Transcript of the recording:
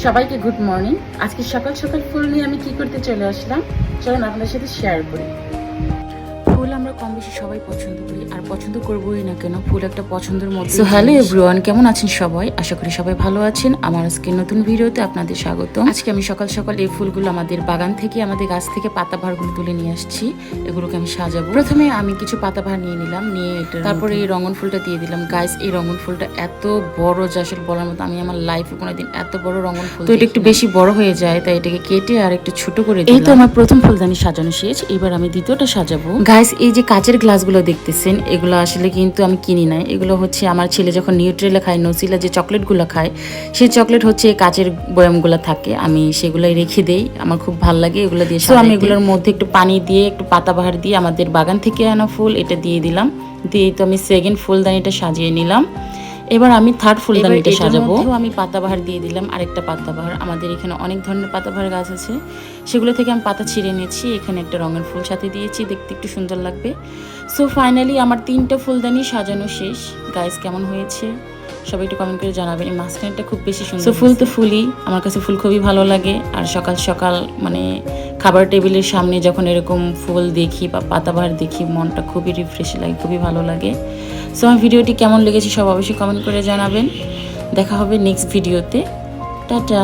সবাইকে good morning. আজকে সকাল সকাল ফুল নিয়ে আমি কি করতে চলে আসলাম, চলুন আপনাদের সাথে শেয়ার করি। ফুল আমরা কম বেশি সবাই পছন্দ করি, আর পছন্দ করবোই না কেন, ফুল একটা পছন্দের মধ্যে। সো হ্যালো এভরিওয়ান, কেমন আছেন সবাই? আশা করি সবাই ভালো আছেন। আমার আজকে নতুন ভিডিওতে আপনাদের স্বাগত। আজকে আমি সকাল সকাল এই ফুলগুলো আমাদের বাগান থেকে, আমাদের গাছ থেকে পাতাবাহারগুলো তুলে নিয়ে আসছি। এগুলোকে আমি সাজাবো। প্রথমে আমি কিছু পাতাবাহার নিয়ে নিলাম, নিয়ে তারপরে এই রঙন ফুলটা দিয়ে দিলাম। গাইস, এই রঙন ফুলটা এত বড় যে আসলে বলার মতো, আমি আমার লাইফে কোনোদিন এত বড় রঙন ফুল, তো এটা একটু বেশি বড় হয়ে যায়, তাই এটাকে কেটে আর একটু ছোট করে দিলাম। এই তো আমার প্রথম ফুলদানি সাজানো শেষ, এবার আমি দ্বিতীয়টা সাজাবো। গাইস, এই যে কাচের গ্লাসগুলো দেখতেছেন, এগুলো আসলে কিন্তু আমি কিনি নাই। এগুলো হচ্ছে আমার ছেলে যখন নিউট্রেলা খায়, নসিলা যে চকলেটগুলো খায়, সেই চকলেট হচ্ছে এই কাচের বয়ামগুলো থাকে, আমি সেগুলাই রেখে দেই। আমার খুব ভালো লাগে এগুলো দিয়ে। তো আমি এগুলোর মধ্যে একটু পানি দিয়ে, একটু পাতাবাহার দিয়ে, আমাদের বাগান থেকে আনা ফুল এটা দিয়ে দিলাম। দিয়ে তো আমি সেকেন্ড ফুলদানিটা সাজিয়ে নিলাম। এবার আমি থার্ড ফুলদানিটা সাজাবো। আমি পাতাবাহার দিয়ে দিলাম, আরেকটা পাতাবাহার। আমাদের এখানে অনেক ধরনের পাতাবাহার গাছ আছে, সেগুলো থেকে আমি পাতা ছিঁড়ে নিয়েছি। এখানে একটা রঙের ফুল সাথে দিয়েছি, দেখতে একটু সুন্দর লাগবে। সো ফাইনালি আমার 3টা ফুলদানি সাজানো শেষ। গাইস, কেমন হয়েছে সবাই একটু কমেন্ট করে জানাবেন। এই মাঝখানটা খুব বেশি সুন্দর। সো ফুল তো ফুলই, আমার কাছে ফুল খুবই ভালো লাগে। আর সকাল সকাল মানে খাবার টেবিলের সামনে যখন এরকম ফুল দেখি বা পাতাবাহার দেখি, মনটা খুবই রিফ্রেশ লাগে, খুবই ভালো লাগে। সো আমার ভিডিওটি কেমন লেগেছে সব অবশ্যই কমেন্ট করে জানাবেন। দেখা হবে নেক্সট ভিডিওতে। টাটা।